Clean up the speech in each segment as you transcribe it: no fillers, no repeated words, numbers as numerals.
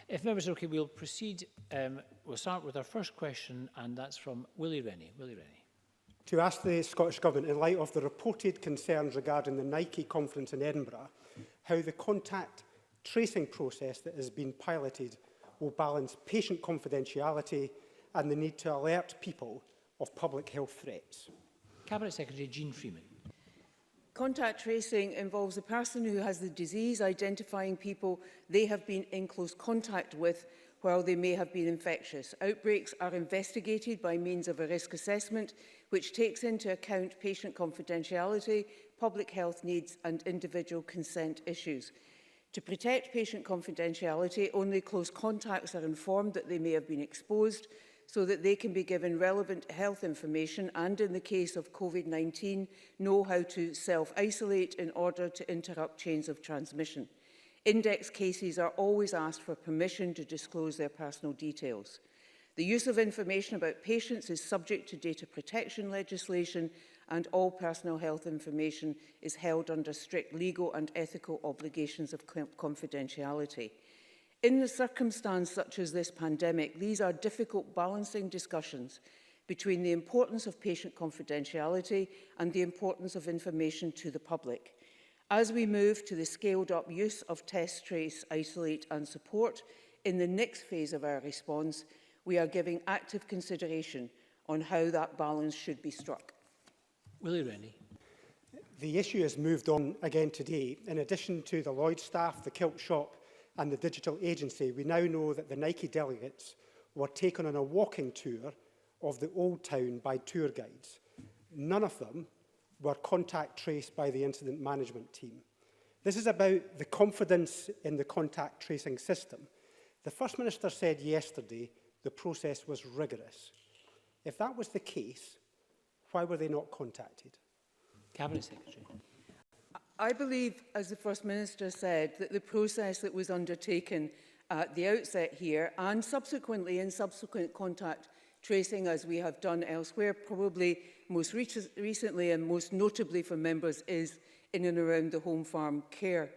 If members are okay, we'll proceed. We'll start with our first question, and that's from Willie Rennie. Willie Rennie. To ask the Scottish Government, in light of the reported concerns regarding the Nike conference in Edinburgh, how the contact tracing process that has been piloted will balance patient confidentiality and the need to alert people of public health threats. Cabinet Secretary Jean Freeman. Contact tracing involves a person who has the disease identifying people they have been in close contact with while they may have been infectious. Outbreaks are investigated by means of a risk assessment, which takes into account patient confidentiality, public health needs and individual consent issues. To protect patient confidentiality, only close contacts are informed that they may have been exposed so that they can be given relevant health information and, in the case of COVID-19, know how to self-isolate in order to interrupt chains of transmission. Index cases are always asked for permission to disclose their personal details. The use of information about patients is subject to data protection legislation, and all personal health information is held under strict legal and ethical obligations of confidentiality. In a circumstance such as this pandemic, these are difficult balancing discussions between the importance of patient confidentiality and the importance of information to the public. As we move to the scaled-up use of test, trace, isolate and support in the next phase of our response, we are giving active consideration on how that balance should be struck. Willie Rennie. The issue has moved on again today. In addition to the Lloyd staff, the Kilt shop and the digital agency, we now know that the Nike delegates were taken on a walking tour of the Old Town by tour guides. None of them were contact traced by the incident management team. This is about the confidence in the contact tracing system. The First Minister said yesterday the process was rigorous. If that was the case, why were they not contacted? Cabinet Secretary. I believe, as the First Minister said, that the process that was undertaken at the outset here and subsequently in subsequent contact tracing, as we have done elsewhere, probably most recently and most notably for members, is in and around the home farm care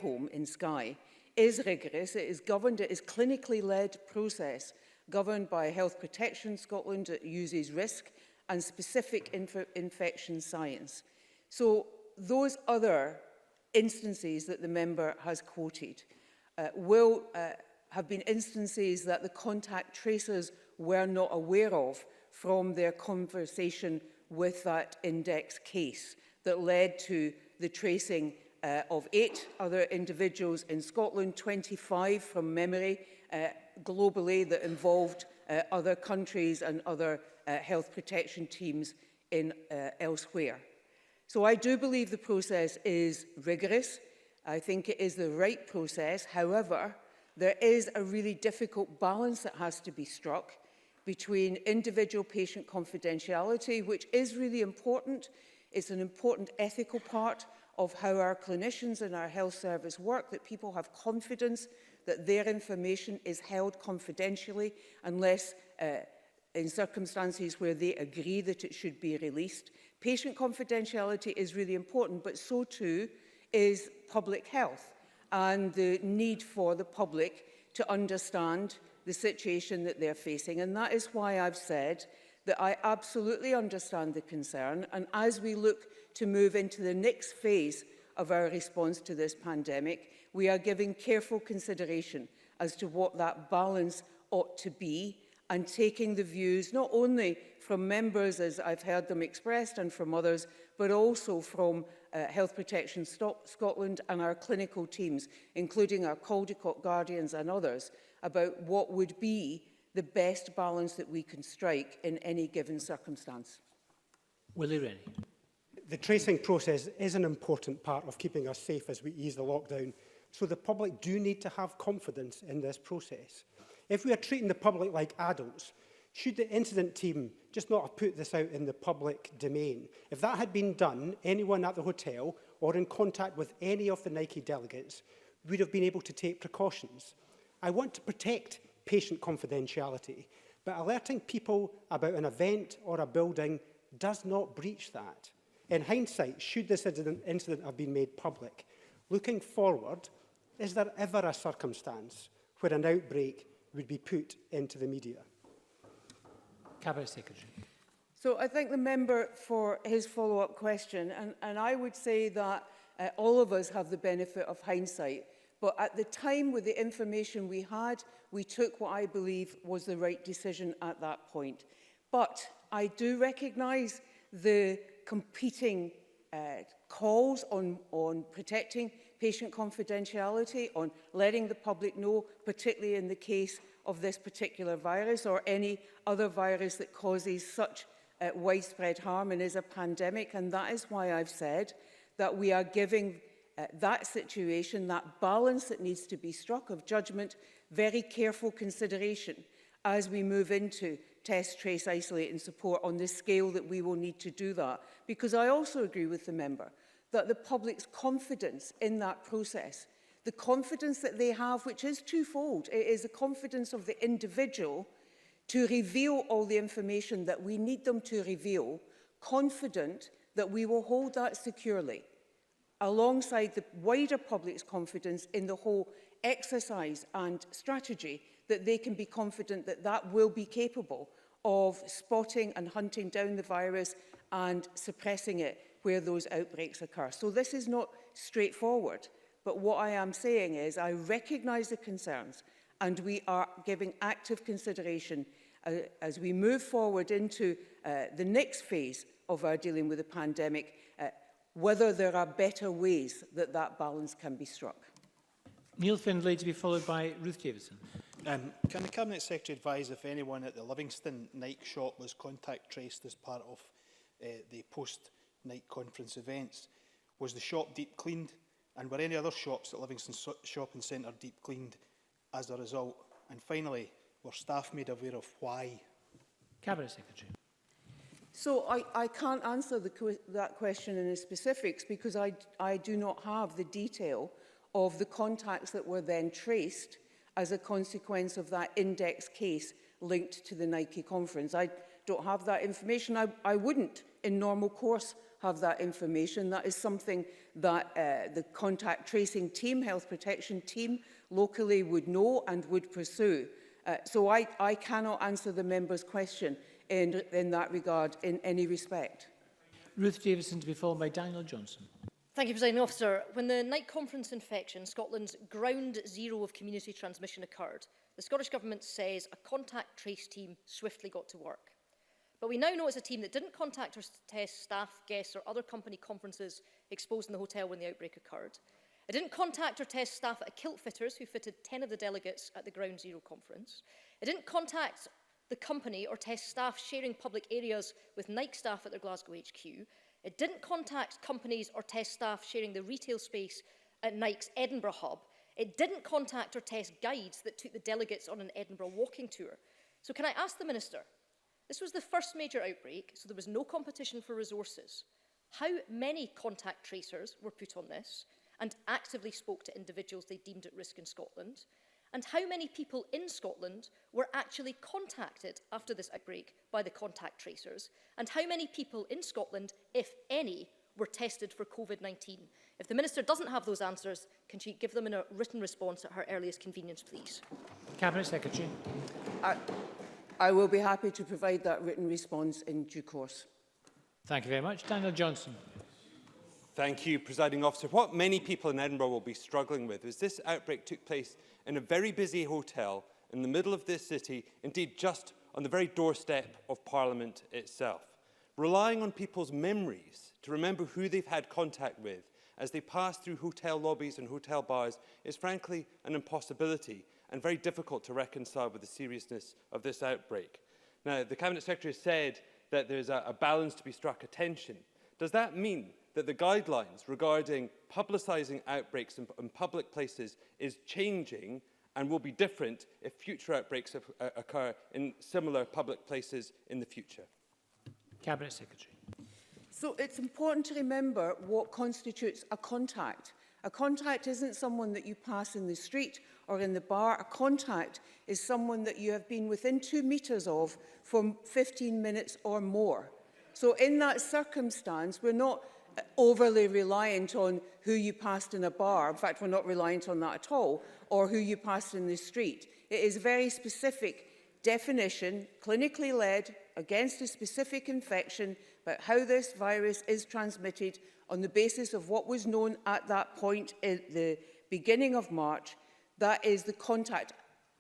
home in Skye, is rigorous. It is governed, it is clinically led process governed by Health Protection Scotland. It uses risk and specific infection science. So those other instances that the member has quoted will have been instances that the contact tracers were not aware of from their conversation with that index case that led to the tracing of 8 other individuals in Scotland, 25 from memory globally that involved other countries and other health protection teams in elsewhere. So I do believe the process is rigorous. I think it is the right process. However, there is a really difficult balance that has to be struck between individual patient confidentiality, which is really important. It's an important ethical part of how our clinicians and our health service work, that people have confidence that their information is held confidentially unless in circumstances where they agree that it should be released. Patient confidentiality is really important, but so too is public health and the need for the public to understand the situation that they're facing. And that is why I've said that I absolutely understand the concern. And as we look to move into the next phase of our response to this pandemic, we are giving careful consideration as to what that balance ought to be, and taking the views not only from members, as I've heard them expressed, and from others, but also from Health Protection Scotland and our clinical teams, including our Caldecott Guardians and others, about what would be the best balance that we can strike in any given circumstance. Willie Rennie. The tracing process is an important part of keeping us safe as we ease the lockdown, so the public do need to have confidence in this process. If we are treating the public like adults, should the incident team just not have put this out in the public domain? If that had been done, anyone at the hotel or in contact with any of the Nike delegates would have been able to take precautions. I want to protect patient confidentiality, but alerting people about an event or a building does not breach that. In hindsight, should this incident have been made public? Looking forward, is there ever a circumstance where an outbreak would be put into the media. Cabinet Secretary. So I thank the member for his follow-up question, and I would say that all of us have the benefit of hindsight. But at the time, with the information we had, we took what I believe was the right decision at that point. But I do recognise the competing calls on protecting patient confidentiality, on letting the public know, particularly in the case of this particular virus or any other virus that causes such widespread harm and is a pandemic. And that is why I've said that we are giving that situation, that balance that needs to be struck of judgment, very careful consideration as we move into test, trace, isolate and support on the scale that we will need to do that. Because I also agree with the member that the public's confidence in that process, the confidence that they have, which is twofold. It is the confidence of the individual to reveal all the information that we need them to reveal, confident that we will hold that securely, alongside the wider public's confidence in the whole exercise and strategy, that they can be confident that that will be capable of spotting and hunting down the virus and suppressing it where those outbreaks occur. So this is not straightforward, but what I am saying is I recognise the concerns and we are giving active consideration as we move forward into the next phase of our dealing with the pandemic, whether there are better ways that that balance can be struck. Neil Findlay to be followed by Ruth Davidson. Can the Cabinet Secretary advise if anyone at the Livingston night shop was contact traced as part of the post-night conference events? Was the shop deep cleaned? And were any other shops at Livingston Shopping Centre deep cleaned as a result? And finally, were staff made aware of why? Cabinet Secretary. So I can't answer that question in the specifics because I do not have the detail of the contacts that were then traced as a consequence of that index case linked to the Nike conference. I don't have that information. I wouldn't, in normal course, have that information. That is something that the contact tracing team, health protection team, locally would know and would pursue. So I cannot answer the member's question in that regard in any respect. Ruth Davidson to be followed by Daniel Johnson. Thank you, Presiding Officer. When the night conference infection, Scotland's ground zero of community transmission occurred, the Scottish Government says a contact trace team swiftly got to work. But we now know it's a team that didn't contact or test staff, guests or other company conferences exposed in the hotel when the outbreak occurred. It didn't contact or test staff at Kilt Fitters, who fitted 10 of the delegates at the Ground Zero conference. It didn't contact the company or test staff sharing public areas with Nike staff at their Glasgow HQ. It didn't contact companies or test staff sharing the retail space at Nike's Edinburgh hub. It didn't contact or test guides that took the delegates on an Edinburgh walking tour. So can I ask the Minister, this was the first major outbreak, so there was no competition for resources. How many contact tracers were put on this and actively spoke to individuals they deemed at risk in Scotland? And how many people in Scotland were actually contacted after this outbreak by the contact tracers? And how many people in Scotland, if any, were tested for COVID-19? If the Minister doesn't have those answers, can she give them in a written response at her earliest convenience, please? Cabinet Secretary. I will be happy to provide that written response in due course. Thank you very much. Daniel Johnson. Thank you, Presiding Officer. What many people in Edinburgh will be struggling with is this outbreak took place in a very busy hotel in the middle of this city, indeed just on the very doorstep of Parliament itself. Relying on people's memories to remember who they've had contact with as they pass through hotel lobbies and hotel bars is frankly an impossibility and very difficult to reconcile with the seriousness of this outbreak. Now, the Cabinet Secretary has said that there's a balance to be struck at tension. Does that mean that the guidelines regarding publicising outbreaks in public places is changing and will be different if future outbreaks occur in similar public places in the future? Cabinet Secretary. So it's important to remember what constitutes a contact. A contact isn't someone that you pass in the street or in the bar. A contact is someone that you have been within 2 metres of for 15 minutes or more. So in that circumstance, we're not overly reliant on who you passed in a bar. In fact, we're not reliant on that at all. or who you passed in the street. It is a very specific definition, clinically led, against a specific infection, about how this virus is transmitted on the basis of what was known at that point in the beginning of March. That is the contact,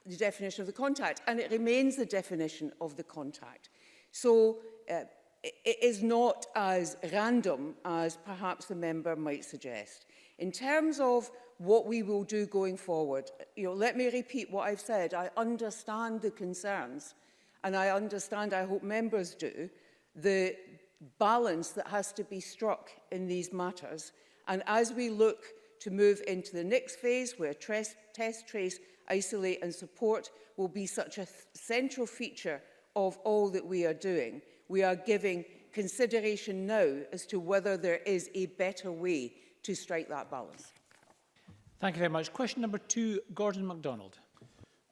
the definition of the contact, and it remains the definition of the contact. So it is not as random as perhaps the member might suggest. In terms of what we will do going forward, let me repeat what I've said. I understand the concerns, and I understand, I hope members do, the balance that has to be struck in these matters. And as we look to move into the next phase, where test, trace, isolate and support will be such a central feature of all that we are doing, we are giving consideration now as to whether there is a better way to strike that balance. Thank you very much. Question number 2, Gordon MacDonald.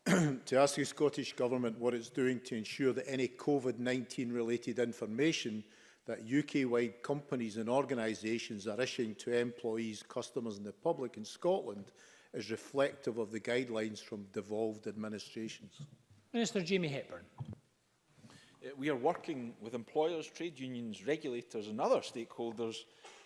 To ask the Scottish Government what it's doing to ensure that any COVID-19 related information that UK-wide companies and organisations are issuing to employees, customers and the public in Scotland is reflective of the guidelines from devolved administrations. Minister Jamie Hepburn. We are working with employers, trade unions, regulators and other stakeholders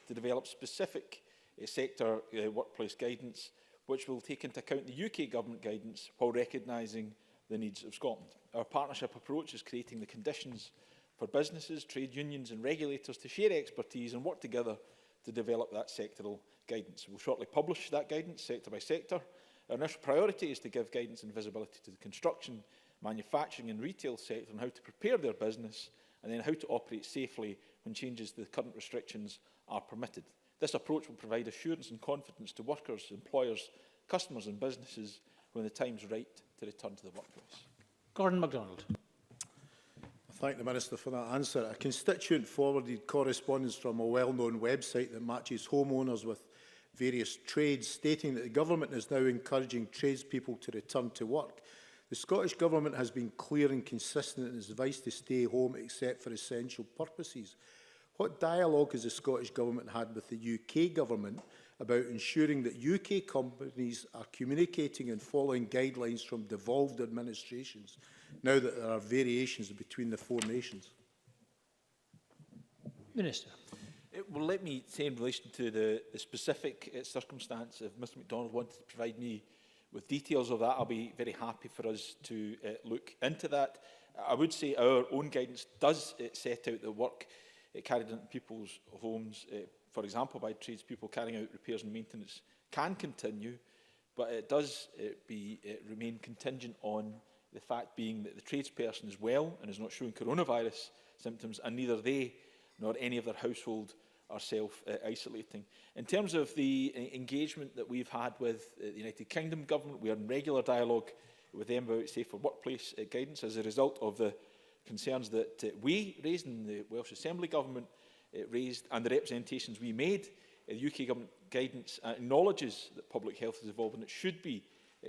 to develop specific sector workplace guidance which will take into account the UK Government guidance while recognising the needs of Scotland. Our partnership approach is creating the conditions for businesses, trade unions and regulators to share expertise and work together to develop that sectoral guidance. We'll shortly publish that guidance sector by sector. Our initial priority is to give guidance and visibility to the construction, manufacturing and retail sector on how to prepare their business and then how to operate safely when changes to the current restrictions are permitted. This approach will provide assurance and confidence to workers, employers, customers and businesses when the time is right to return to the workplace. Gordon MacDonald. I thank the Minister for that answer. A constituent forwarded correspondence from a well-known website that matches homeowners with various trades, stating that the Government is now encouraging tradespeople to return to work. The Scottish Government has been clear and consistent in its advice to stay home except for essential purposes. What dialogue has the Scottish Government had with the UK Government about ensuring that UK companies are communicating and following guidelines from devolved administrations, now that there are variations between the 4 nations? Minister. Well, let me say in relation to the specific circumstance, if Mr MacDonald wanted to provide me with details of that, I'll be very happy for us to look into that. I would say our own guidance does set out the work carried out in people's homes, for example, by tradespeople carrying out repairs and maintenance, can continue, but it does remain contingent on the fact being that the tradesperson is well and is not showing coronavirus symptoms, and neither they nor any of their household are self-isolating. In terms of the engagement that we've had with the United Kingdom Government, we are in regular dialogue with them about safer workplace guidance as a result of the concerns that we raised and the Welsh Assembly Government raised and the representations we made. The UK Government guidance acknowledges that public health is evolving and it should be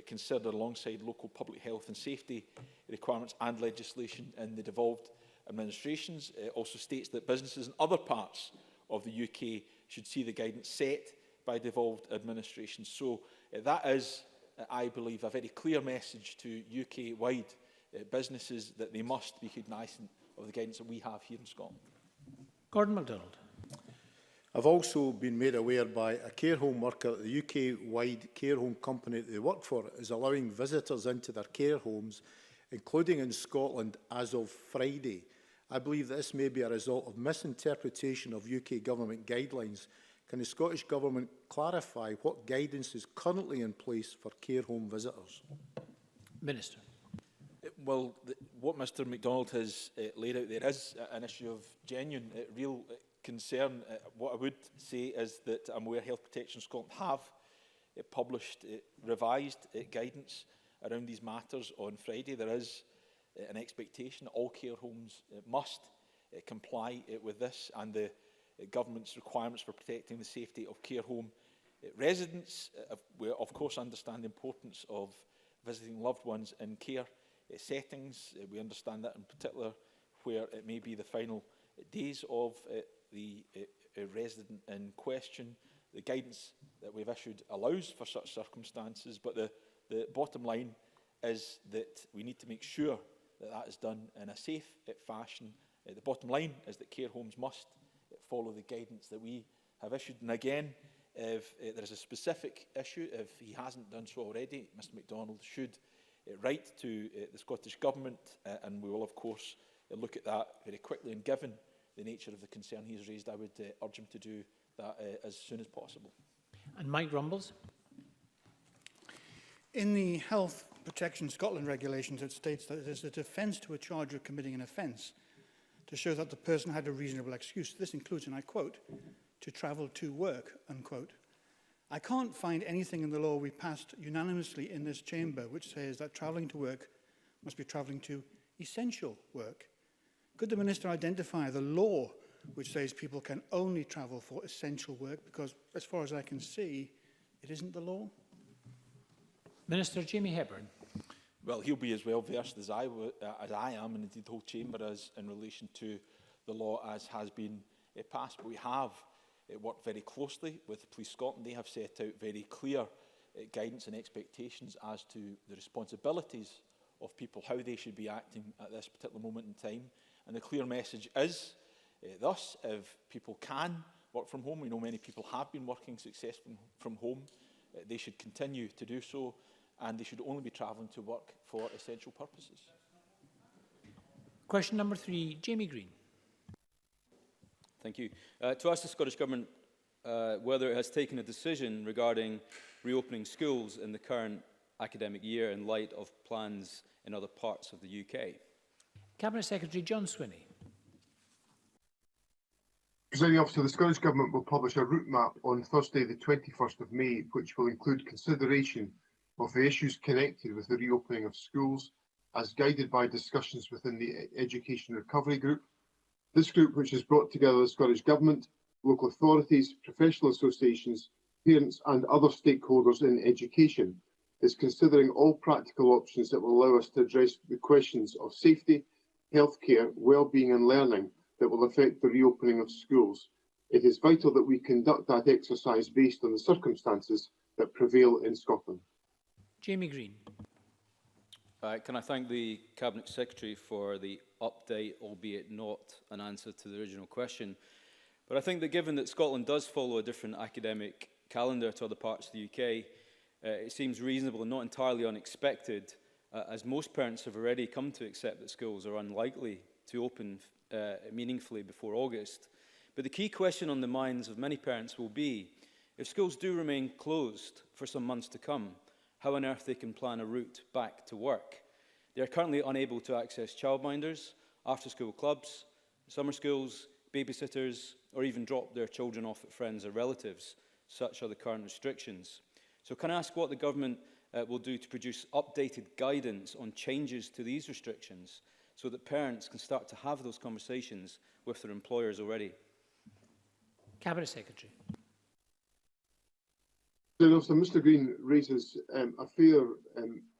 considered alongside local public health and safety requirements and legislation in the devolved administrations. It also states that businesses in other parts of the UK should see the guidance set by devolved administrations. So that is, I believe, a very clear message to UK-wide businesses that they must be cognizant of the guidance that we have here in Scotland. Gordon MacDonald. I've also been made aware by a care home worker that the UK-wide care home company that they work for is allowing visitors into their care homes, including in Scotland, as of Friday. I believe this may be a result of misinterpretation of UK Government guidelines. Can the Scottish Government clarify what guidance is currently in place for care home visitors? Minister. Well, what Mr MacDonald has laid out there is an issue of genuine, real concern. What I would say is that I'm aware Health Protection Scotland have published revised guidance around these matters on Friday. There is an expectation that all care homes must comply with this and the government's requirements for protecting the safety of care home residents. We of course understand the importance of visiting loved ones in care settings. We understand that in particular where it may be the final days of the resident in question. The guidance that we've issued allows for such circumstances, but the the bottom line is that we need to make sure that that is done in a safe fashion. The bottom line is that care homes must follow the guidance that we have issued. And again, if there is a specific issue, if he hasn't done so already, Mr MacDonald should write to the Scottish Government, and we will, of course, look at that very quickly. And given the nature of the concern he has raised, I would urge him to do that as soon as possible. And Mike Rumbles. In the Health Protection Scotland regulations, it states that it is a defence to a charge of committing an offence to show that the person had a reasonable excuse. This includes, and I quote, to travel to work, unquote. I can't find anything in the law we passed unanimously in this chamber which says that travelling to work must be travelling to essential work. Could the Minister identify the law which says people can only travel for essential work? Because as far as I can see, it isn't the law. Minister Jamie Hepburn. Well, he'll be as well versed as I am, and indeed the whole chamber is, in relation to the law as has been passed. But we have worked very closely with Police Scotland. They have set out very clear guidance and expectations as to the responsibilities of people, how they should be acting at this particular moment in time. And the clear message is, thus, if people can work from home, we know many people have been working successfully from home, they should continue to do so, and they should only be travelling to work for essential purposes. Question number 3, Jamie Green. Thank you. To ask the Scottish Government whether it has taken a decision regarding reopening schools in the current academic year in light of plans in other parts of the UK. Cabinet Secretary John Swinney. Presiding Officer, the Scottish Government will publish a route map on Thursday the 21st of May, which will include consideration of the issues connected with the reopening of schools, as guided by discussions within the Education Recovery Group. This group, which has brought together the Scottish Government, local authorities, professional associations, parents and other stakeholders in education, is considering all practical options that will allow us to address the questions of safety, healthcare, well-being and learning that will affect the reopening of schools. It is vital that we conduct that exercise based on the circumstances that prevail in Scotland. Jamie Green. Can I thank the Cabinet Secretary for the update, albeit not an answer to the original question. But I think that given that Scotland does follow a different academic calendar to other parts of the UK, it seems reasonable and not entirely unexpected, as most parents have already come to accept that schools are unlikely to open meaningfully before August. But the key question on the minds of many parents will be, if schools do remain closed for some months to come, how on earth they can plan a route back to work. They are currently unable to access childminders, after-school clubs, summer schools, babysitters, or even drop their children off at friends or relatives. Such are the current restrictions. So can I ask what the Government will do to produce updated guidance on changes to these restrictions so that parents can start to have those conversations with their employers already? Cabinet Secretary. So Mr Green raises a fair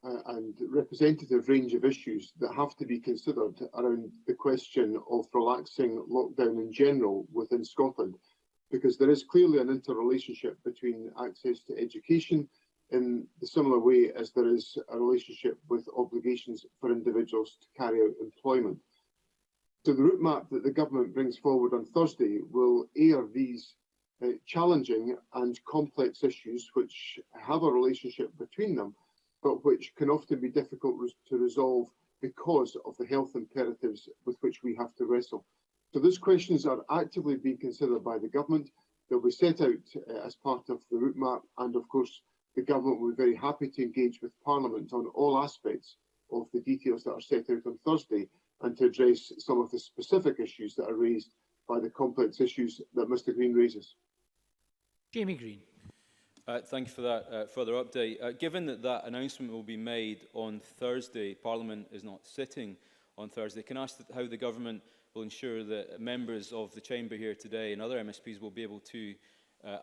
and representative range of issues that have to be considered around the question of relaxing lockdown in general within Scotland, because there is clearly an interrelationship between access to education in the similar way as there is a relationship with obligations for individuals to carry out employment. So the route map that the Government brings forward on Thursday will air these challenging and complex issues which have a relationship between them, but which can often be difficult to resolve because of the health imperatives with which we have to wrestle. So those questions are actively being considered by the Government. They'll be set out as part of the route map, and of course the Government will be very happy to engage with Parliament on all aspects of the details that are set out on Thursday and to address some of the specific issues that are raised by the complex issues that Mr Green raises. Jamie Green. Thank you for that further update. Given that that announcement will be made on Thursday, Parliament is not sitting on Thursday, can I ask how the Government will ensure that members of the Chamber here today and other MSPs will be able to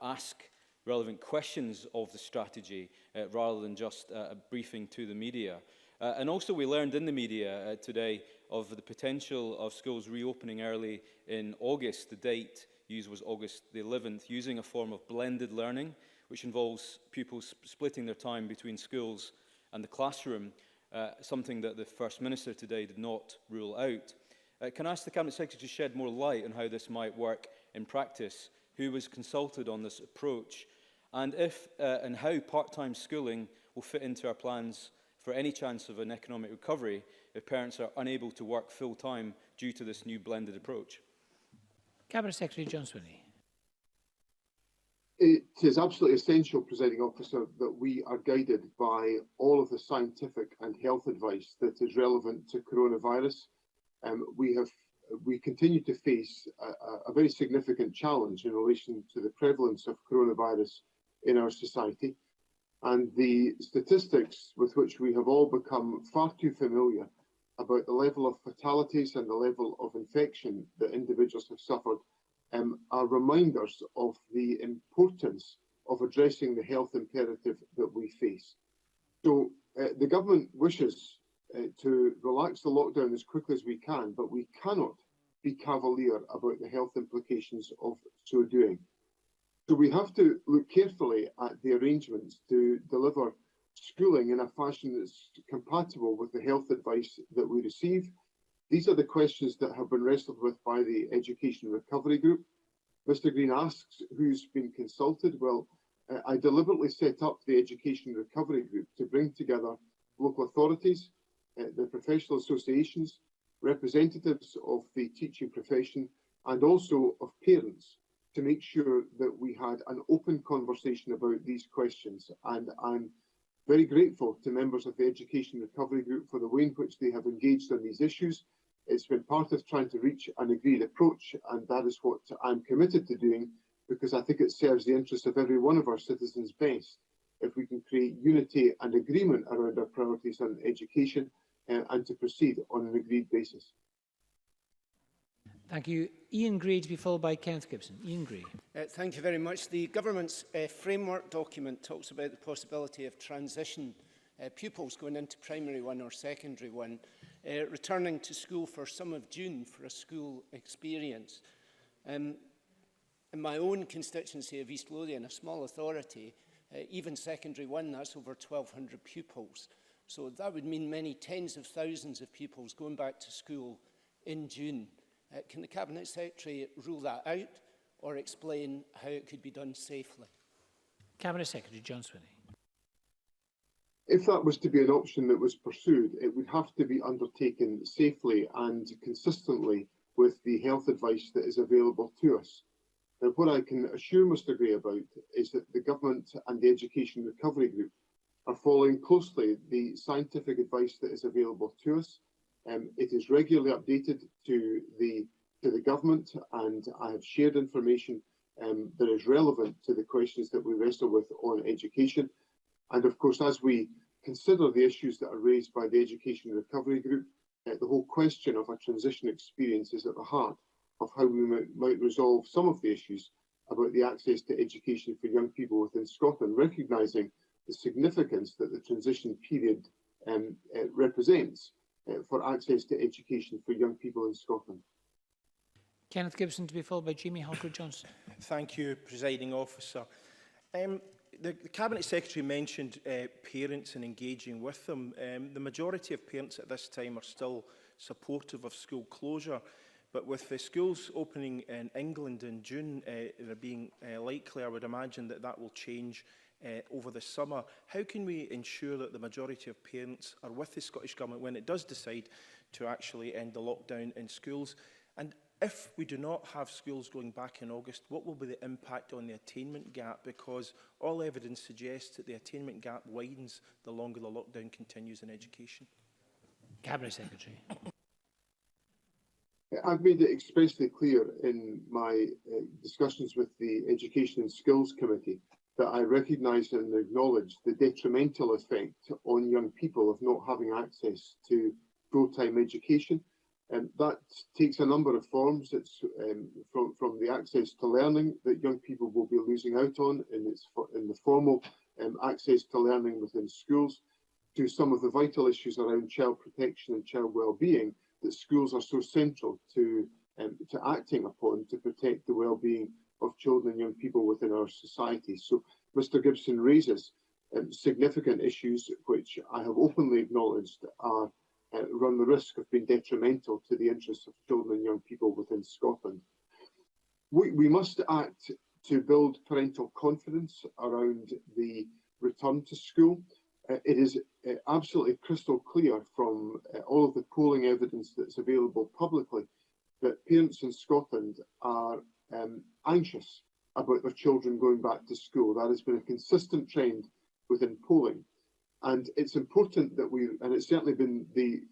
ask relevant questions of the strategy rather than just a briefing to the media? And also we learned in the media today of the potential of schools reopening early in August. The date used was August the 11th, using a form of blended learning, which involves pupils splitting their time between schools and the classroom, something that the First Minister today did not rule out. Can I ask the Cabinet Secretary to shed more light on how this might work in practice? Who was consulted on this approach? And if and how part-time schooling will fit into our plans for any chance of an economic recovery if parents are unable to work full-time due to this new blended approach? Cabinet Secretary John Swinney. It is absolutely essential, Presiding Officer, that we are guided by all of the scientific and health advice that is relevant to coronavirus. We continue to face a very significant challenge in relation to the prevalence of coronavirus in our society. And the statistics with which we have all become far too familiar about the level of fatalities and the level of infection that individuals have suffered are reminders of the importance of addressing the health imperative that we face. So the government wishes to relax the lockdown as quickly as we can, but we cannot be cavalier about the health implications of so doing. So we have to look carefully at the arrangements to deliver schooling in a fashion that's compatible with the health advice that we receive. These are the questions that have been wrestled with by the Education Recovery Group. Mr Green asks who's been consulted. Well, I deliberately set up the Education Recovery Group to bring together local authorities, the professional associations, representatives of the teaching profession, and also of parents, to make sure that we had an open conversation about these questions. And I'm very grateful to members of the Education Recovery Group for the way in which they have engaged on these issues. It's been part of trying to reach an agreed approach, and that is what I'm committed to doing, because I think it serves the interests of every one of our citizens best if we can create unity and agreement around our priorities on education and to proceed on an agreed basis. Thank you. Ian Gray to be followed by Kenneth Gibson. Ian Gray. Thank you very much. The government's framework document talks about the possibility of transition pupils going into primary one or secondary one, returning to school for some of June for a school experience. In my own constituency of East Lothian, a small authority, even secondary one, that's over 1,200 pupils. So that would mean many tens of thousands of pupils going back to school in June. Can the Cabinet Secretary rule that out or explain how it could be done safely? Cabinet Secretary John Swinney. If that was to be an option that was pursued, it would have to be undertaken safely and consistently with the health advice that is available to us. Now, what I can assure Mr Gray about is that the Government and the Education Recovery Group are following closely the scientific advice that is available to us. It is regularly updated to the Government, and I have shared information that is relevant to the questions that we wrestle with on education. And of course, as we consider the issues that are raised by the Education Recovery Group, the whole question of a transition experience is at the heart of how we might resolve some of the issues about the access to education for young people within Scotland, recognising the significance that the transition period represents for access to education for young people in Scotland. Kenneth Gibson to be followed by Jamie Halker-Johnson. Thank you, Presiding Officer. The Cabinet Secretary mentioned parents and engaging with them. The majority of parents at this time are still supportive of school closure, but with the schools opening in England in June being likely, I would imagine that that will change over the summer. How can we ensure that the majority of parents are with the Scottish Government when it does decide to actually end the lockdown in schools? And if we do not have schools going back in August, what will be the impact on the attainment gap? Because all evidence suggests that the attainment gap widens the longer the lockdown continues in education. Cabinet Secretary. I've made it expressly clear in my discussions with the Education and Skills Committee that I recognise and acknowledge the detrimental effect on young people of not having access to full-time education. That takes a number of forms. It's from the access to learning that young people will be losing out on in the formal access to learning within schools, to some of the vital issues around child protection and child well-being that schools are so central to acting upon to protect the well-being of children and young people within our society. So Mr Gibson raises significant issues which I have openly acknowledged are run the risk of being detrimental to the interests of children and young people within Scotland. We must act to build parental confidence around the return to school. It is absolutely crystal clear from all of the polling evidence that's available publicly that parents in Scotland are anxious about their children going back to school. That has been a consistent trend within polling. And it's important that and it's certainly been the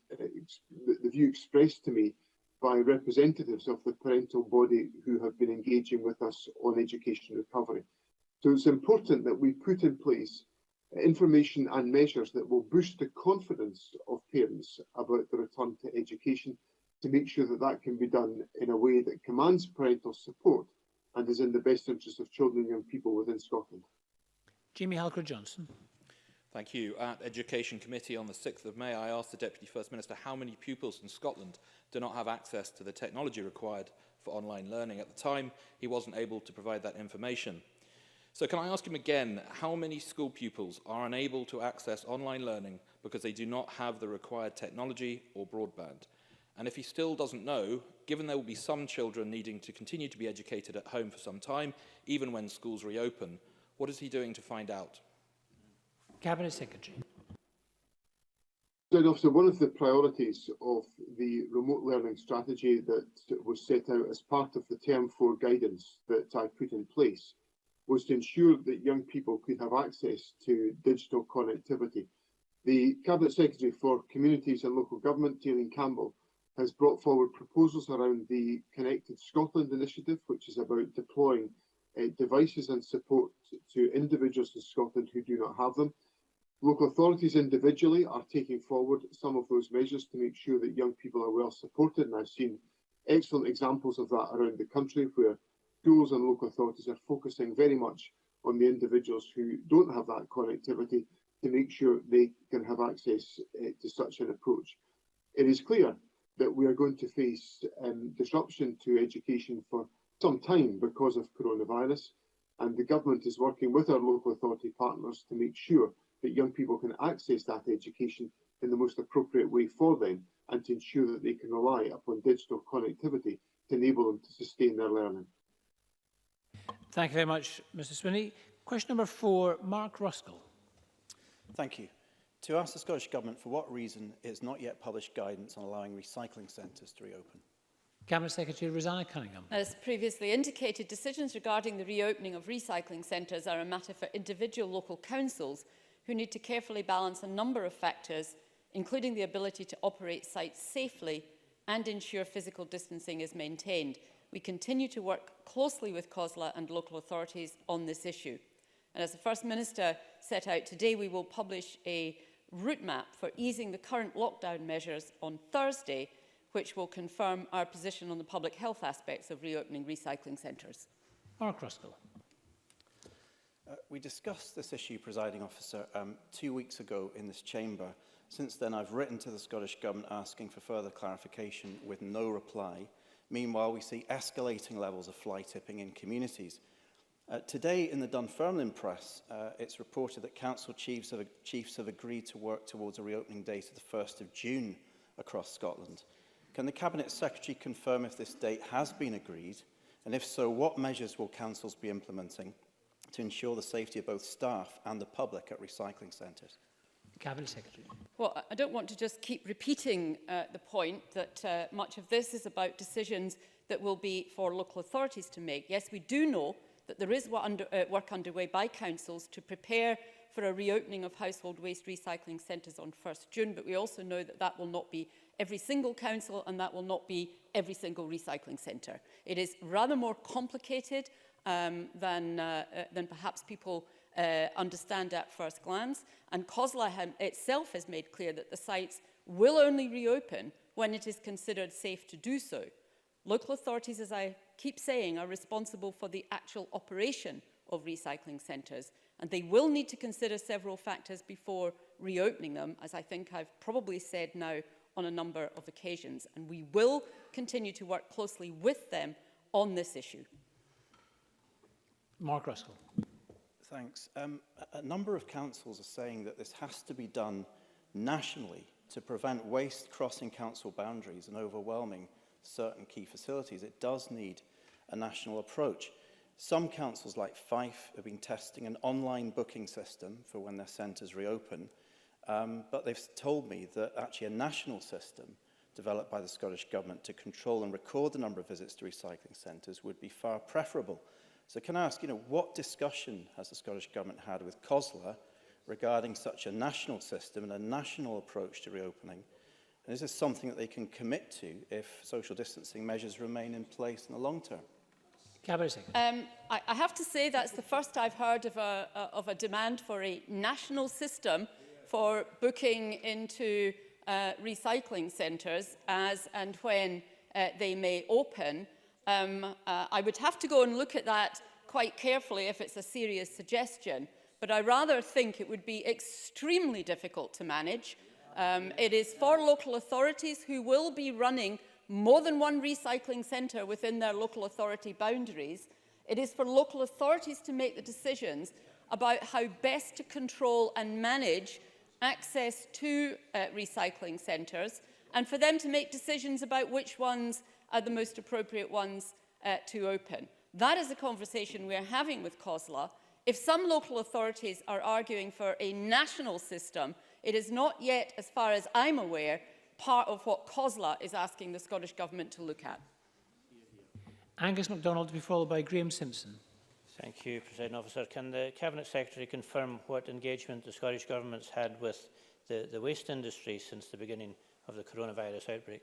view expressed to me by representatives of the parental body who have been engaging with us on education recovery. So it's important that we put in place information and measures that will boost the confidence of parents about the return to education, to make sure that that can be done in a way that commands parental support and is in the best interest of children and young people within Scotland. Jamie Halker-Johnson. Thank you. At Education Committee on the 6th of May, I asked the Deputy First Minister how many pupils in Scotland do not have access to the technology required for online learning. At the time, he wasn't able to provide that information. So can I ask him again, how many school pupils are unable to access online learning because they do not have the required technology or broadband? And if he still doesn't know, given there will be some children needing to continue to be educated at home for some time, even when schools reopen, what is he doing to find out? Cabinet Secretary. Officer, one of the priorities of the remote learning strategy that was set out as part of the Term 4 guidance that I put in place was to ensure that young people could have access to digital connectivity. The Cabinet Secretary for Communities and Local Government, Gillian Campbell, has brought forward proposals around the Connected Scotland initiative, which is about deploying devices and support to individuals in Scotland who do not have them. Local authorities individually are taking forward some of those measures to make sure that young people are well supported, and I've seen excellent examples of that around the country where schools and local authorities are focusing very much on the individuals who don't have that connectivity to make sure they can have access to such an approach. It is clear that we are going to face disruption to education for some time because of coronavirus, and the government is working with our local authority partners to make sure that young people can access that education in the most appropriate way for them, and to ensure that they can rely upon digital connectivity to enable them to sustain their learning. Thank you very much, Mr Swinney. Question number 4, Mark Ruskell. Thank you. To ask the Scottish Government for what reason it has not yet published guidance on allowing recycling centres to reopen. Cabinet Secretary Rosanna Cunningham. As previously indicated, decisions regarding the reopening of recycling centres are a matter for individual local councils who need to carefully balance a number of factors, including the ability to operate sites safely and ensure physical distancing is maintained. We continue to work closely with COSLA and local authorities on this issue. And as the First Minister set out today, we will publish a route map for easing the current lockdown measures on Thursday, which will confirm our position on the public health aspects of reopening recycling centres. Mark Ruskell. We discussed this issue, Presiding Officer, 2 weeks ago in this chamber. Since then, I've written to the Scottish Government asking for further clarification with no reply. Meanwhile, we see escalating levels of fly tipping in communities. Today, in the Dunfermline press, it's reported that council chiefs have agreed to work towards a reopening date of the 1st of June across Scotland. Can the Cabinet Secretary confirm if this date has been agreed? And if so, what measures will councils be implementing to ensure the safety of both staff and the public at recycling centres? Cabinet Secretary. Well, I don't want to just keep repeating the point that much of this is about decisions that will be for local authorities to make. Yes, we do know that there is work underway by councils to prepare for a reopening of household waste recycling centres on 1st June, but we also know that that will not be every single council and that will not be every single recycling centre. It is rather more complicated than perhaps people understand at first glance, and COSLA itself has made clear that the sites will only reopen when it is considered safe to do so. Local authorities, as I keep saying, are responsible for the actual operation of recycling centres, and they will need to consider several factors before reopening them, as I think I've probably said now on a number of occasions, and we will continue to work closely with them on this issue. Mark Ruskell. Thanks. A number of councils are saying that this has to be done nationally to prevent waste crossing council boundaries and overwhelming certain key facilities. It does need a national approach. Some councils, like Fife, have been testing an online booking system for when their centres reopen, but they've told me that actually a national system developed by the Scottish Government to control and record the number of visits to recycling centres would be far preferable. So can I ask, what discussion has the Scottish Government had with COSLA regarding such a national system and a national approach to reopening? And is this something that they can commit to if social distancing measures remain in place in the long term? I have to say that's the first I've heard of a demand for a national system for booking into recycling centres as and when they may open. I would have to go and look at that quite carefully if it's a serious suggestion, but I rather think it would be extremely difficult to manage. It is for local authorities who will be running more than one recycling centre within their local authority boundaries. It is for local authorities to make the decisions about how best to control and manage access to recycling centres, and for them to make decisions about which ones are the most appropriate ones to open. That is a conversation we are having with COSLA. If some local authorities are arguing for a national system, it is not yet, as far as I'm aware, part of what COSLA is asking the Scottish Government to look at. Angus MacDonald to be followed by Graham Simpson. Thank you, President Officer. Can the Cabinet Secretary confirm what engagement the Scottish Government's had with the waste industry since the beginning of the coronavirus outbreak?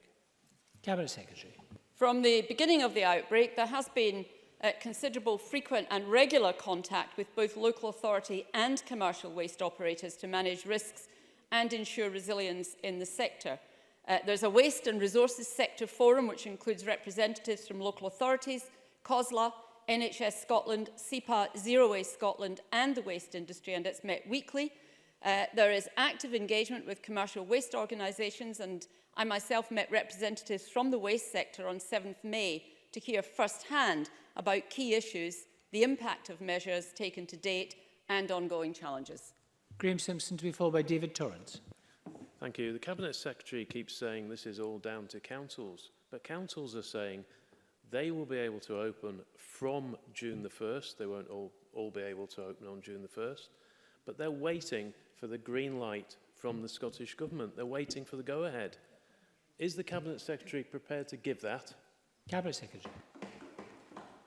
Cabinet Secretary. From the beginning of the outbreak, there has been considerable, frequent and regular contact with both local authority and commercial waste operators to manage risks and ensure resilience in the sector. There's a Waste and Resources Sector Forum, which includes representatives from local authorities, COSLA, NHS Scotland, SEPA, Zero Waste Scotland and the waste industry, and it's met weekly. There is active engagement with commercial waste organisations, and I myself met representatives from the waste sector on 7th May to hear first-hand about key issues, the impact of measures taken to date and ongoing challenges. Graham Simpson to be followed by David Torrance. Thank you. The Cabinet Secretary keeps saying this is all down to councils, but councils are saying they will be able to open from June the 1st. They won't all be able to open on June the 1st, but they're waiting for the green light from the Scottish Government. They're waiting for the go-ahead. Is the Cabinet Secretary prepared to give that? Cabinet Secretary.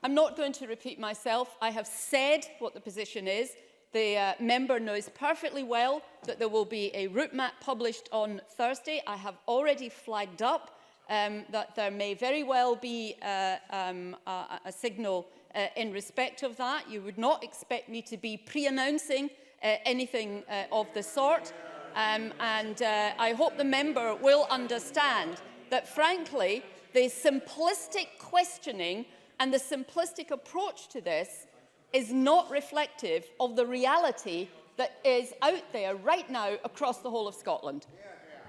I'm not going to repeat myself. I have said what the position is. The member knows perfectly well that there will be a route map published on Thursday. I have already flagged up that there may very well be a signal in respect of that. You would not expect me to be pre-announcing anything of the sort. And I hope the member will understand that, frankly, the simplistic questioning and the simplistic approach to this is not reflective of the reality that is out there right now across the whole of Scotland.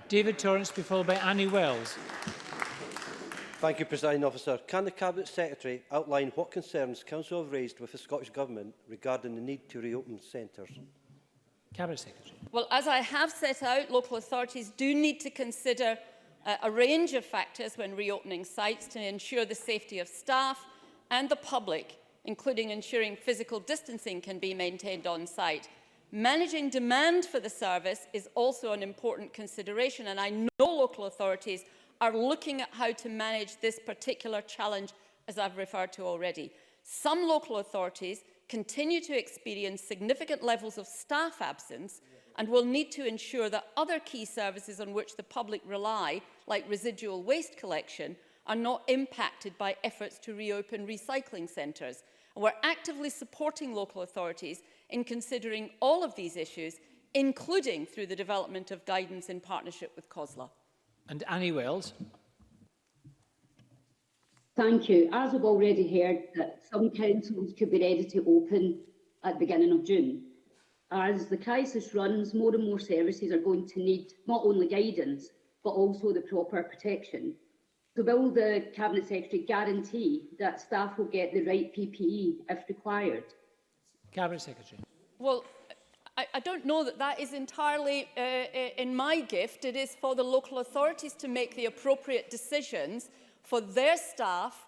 David Torrance to be followed by Annie Wells. Thank you, Presiding Officer. Can the Cabinet Secretary outline what concerns Council have raised with the Scottish Government regarding the need to reopen centres? Cabinet Secretary. Well, as I have set out, local authorities do need to consider a range of factors when reopening sites to ensure the safety of staff and the public, including ensuring physical distancing can be maintained on site. Managing demand for the service is also an important consideration, and I know local authorities are looking at how to manage this particular challenge, as I've referred to already. Some local authorities continue to experience significant levels of staff absence and will need to ensure that other key services on which the public rely, like residual waste collection, are not impacted by efforts to reopen recycling centres. And we're actively supporting local authorities in considering all of these issues, including through the development of guidance in partnership with COSLA. And Annie Wells. Thank you. As we've already heard, that some councils could be ready to open at the beginning of June. As the crisis runs, more and more services are going to need not only guidance, but also the proper protection. So will the Cabinet Secretary guarantee that staff will get the right PPE if required? Cabinet Secretary. Well, I don't know that that is entirely in my gift. It is for the local authorities to make the appropriate decisions for their staff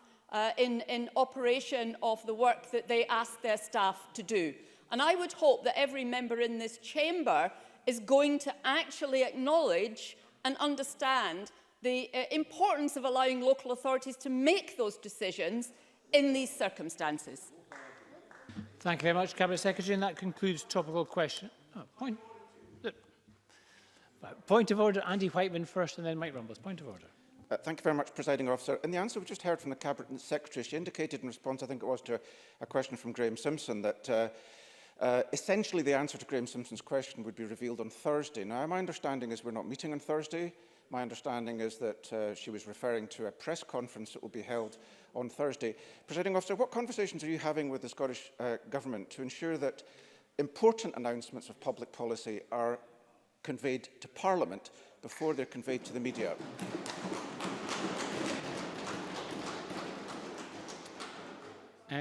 in operation of the work that they ask their staff to do. And I would hope that every member in this chamber is going to actually acknowledge and understand the importance of allowing local authorities to make those decisions in these circumstances. Thank you very much, Cabinet Secretary. And that concludes topical question. Point of order, Andy Whiteman first and then Mike Rumbles. Point of order. Thank you very much, Presiding Officer. In the answer we just heard from the Cabinet Secretary, she indicated in response, I think it was to a question from Graham Simpson, that essentially the answer to Graham Simpson's question would be revealed on Thursday. Now, my understanding is we're not meeting on Thursday. My understanding is that she was referring to a press conference that will be held on Thursday. Presiding Officer, what conversations are you having with the Scottish Government to ensure that important announcements of public policy are conveyed to Parliament before they're conveyed to the media?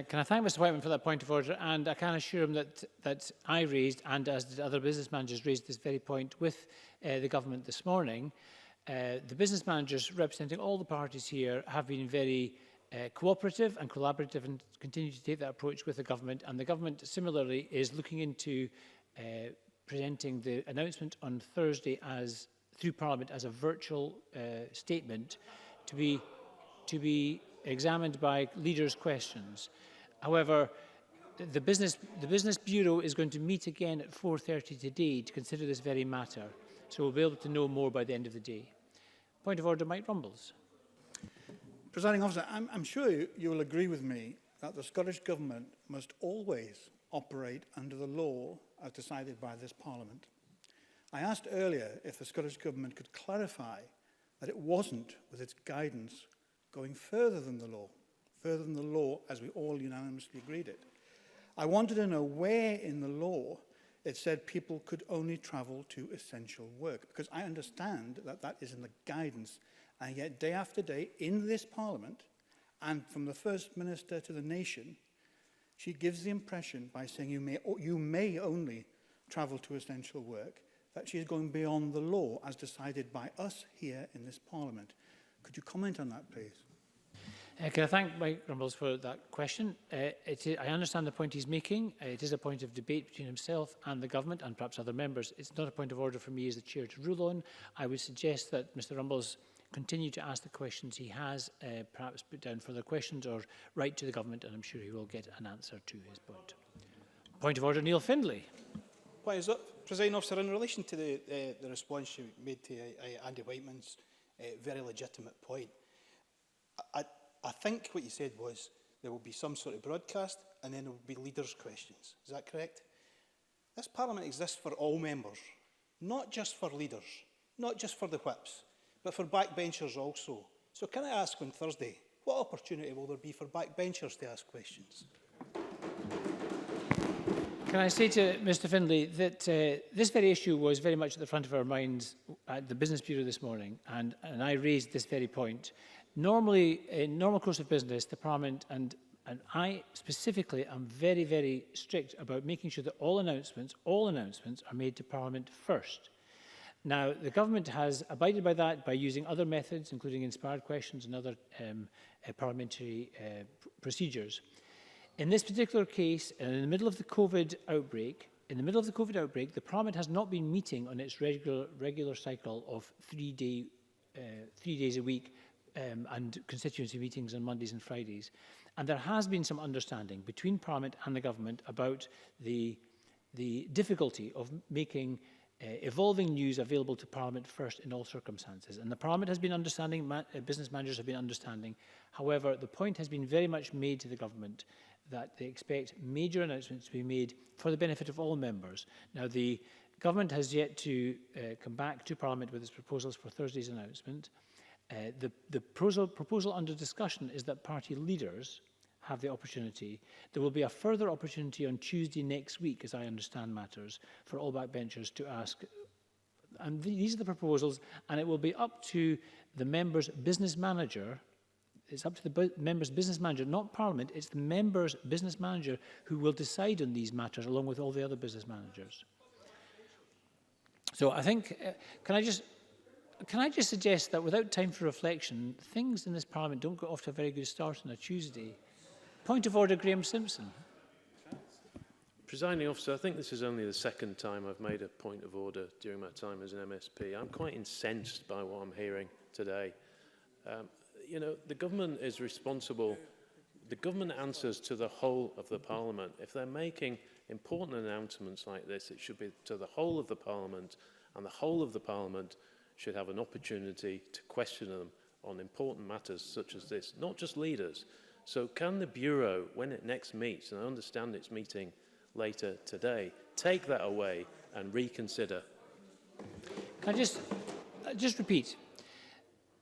Can I thank Mr Whiteman for that point of order, and I can assure him that I raised, and as did other business managers, raised this very point with the government this morning. The business managers representing all the parties here have been very cooperative and collaborative and continue to take that approach with the government, and the government similarly is looking into presenting the announcement on Thursday as through Parliament as a virtual statement to be examined by leaders' questions. However, the Business Bureau is going to meet again at 4:30 today to consider this very matter, so we'll be able to know more by the end of the day. Point of order, Mike Rumbles. Presiding Officer, I'm sure you will agree with me that the Scottish Government must always operate under the law as decided by this Parliament. I asked earlier if the Scottish Government could clarify that it wasn't, with its guidance, going further than the law as we all unanimously agreed it. I wanted to know where in the law it said people could only travel to essential work, because I understand that that is in the guidance, and yet day after day in this Parliament, and from the First Minister to the nation, she gives the impression by saying you may only travel to essential work, that she is going beyond the law as decided by us here in this Parliament. Could you comment on that, please? Can I thank Mike Rumbles for that question? I understand the point he's making. It is a point of debate between himself and the government and perhaps other members. It's not a point of order for me as the chair to rule on. I would suggest that Mr Rumbles continue to ask the questions he has, perhaps put down further questions or write to the government, and I'm sure he will get an answer to his point. Point of order, Neil Findlay. What is it, Presiding Officer, in relation to the response you made to Andy Whiteman's very legitimate point? I think what you said was there will be some sort of broadcast and then there will be leaders' questions. Is that correct? This Parliament exists for all members, not just for leaders, not just for the whips, but for backbenchers also. So can I ask on Thursday, what opportunity will there be for backbenchers to ask questions? Can I say to Mr Findlay that this very issue was very much at the front of our minds at the Business Bureau this morning, and I raised this very point. Normally, in normal course of business, the Parliament and I specifically am very, very strict about making sure that all announcements are made to Parliament first. Now, the government has abided by that by using other methods, including inspired questions and other parliamentary procedures. In this particular case, in the middle of the COVID outbreak, the Parliament has not been meeting on its regular cycle of 3 days a week and constituency meetings on Mondays and Fridays. And there has been some understanding between Parliament and the government about the difficulty of making evolving news available to Parliament first in all circumstances. And the Parliament has been understanding, business managers have been understanding. However, the point has been very much made to the government that they expect major announcements to be made for the benefit of all members. Now, the government has yet to come back to Parliament with its proposals for Thursday's announcement. The proposal under discussion is that party leaders have the opportunity. There will be a further opportunity on Tuesday next week, as I understand matters, for all backbenchers to ask. And these are the proposals, and it will be up to the member's business manager, It's up to the member's business manager, not Parliament. It's the member's business manager who will decide on these matters along with all the other business managers. So I think, can I just suggest that without time for reflection, things in this Parliament don't get off to a very good start on a Tuesday. Point of order, Graham Simpson. Presiding officer, I think this is only the second time I've made a point of order during my time as an MSP. I'm quite incensed by what I'm hearing today. You know, the government is responsible. The government answers to the whole of the Parliament. If they're making important announcements like this, it should be to the whole of the Parliament, and the whole of the Parliament should have an opportunity to question them on important matters such as this, not just leaders. So can the Bureau, when it next meets, and I understand it's meeting later today, take that away and reconsider? Can I just repeat?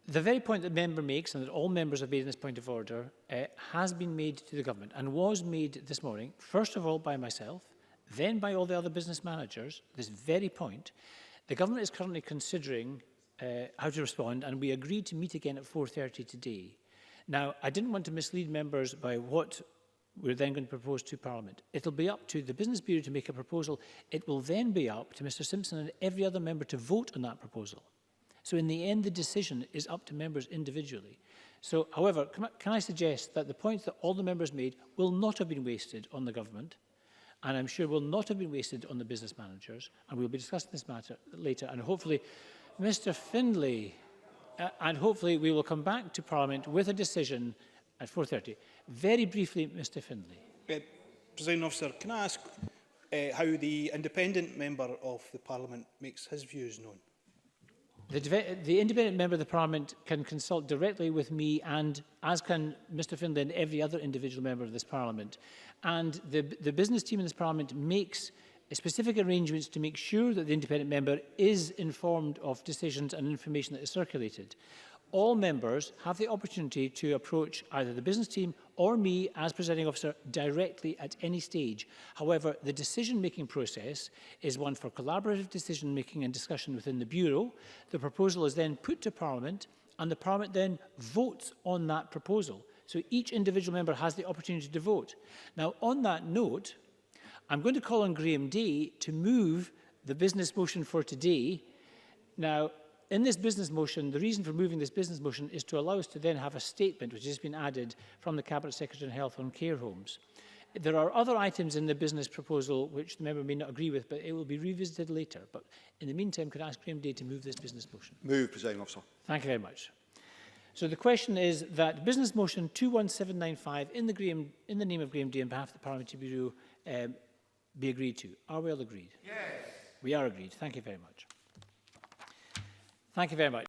The very point that the member makes, and that all members have made in this point of order, has been made to the government and was made this morning, first of all by myself, then by all the other business managers, this very point. The government is currently considering how to respond, and we agreed to meet again at 4:30 today. Now, I didn't want to mislead members by what we're then going to propose to Parliament. It'll be up to the Business Bureau to make a proposal. It will then be up to Mr Simpson and every other member to vote on that proposal. So in the end, the decision is up to members individually. So, however, can I suggest that the points that all the members made will not have been wasted on the government, and I'm sure will not have been wasted on the business managers, and we'll be discussing this matter later, and hopefully, Mr Findlay, and hopefully we will come back to Parliament with a decision at 4:30. Very briefly, Mr Findlay. Presiding officer, can I ask how the independent member of the Parliament makes his views known? The independent member of the Parliament can consult directly with me, and as can Mr Findlay and every other individual member of this Parliament. And the business team in this Parliament makes specific arrangements to make sure that the independent member is informed of decisions and information that is circulated. All members have the opportunity to approach either the business team or me as presiding officer directly at any stage. However, the decision-making process is one for collaborative decision-making and discussion within the Bureau. The proposal is then put to Parliament, and the Parliament then votes on that proposal. So each individual member has the opportunity to vote. Now, on that note, I'm going to call on Graham Day to move the business motion for today. Now, in this business motion, the reason for moving this business motion is to allow us to then have a statement which has been added from the Cabinet Secretary on Health on care homes. There are other items in the business proposal which the member may not agree with, but it will be revisited later. But in the meantime, could I ask Graham Day to move this business motion? Move, Presiding Officer. Thank you very much. So the question is that business motion 21795 in the name of Graham Day on behalf of the Parliamentary Bureau be agreed to. Are we all agreed? Yes. We are agreed. Thank you very much. Thank you very much.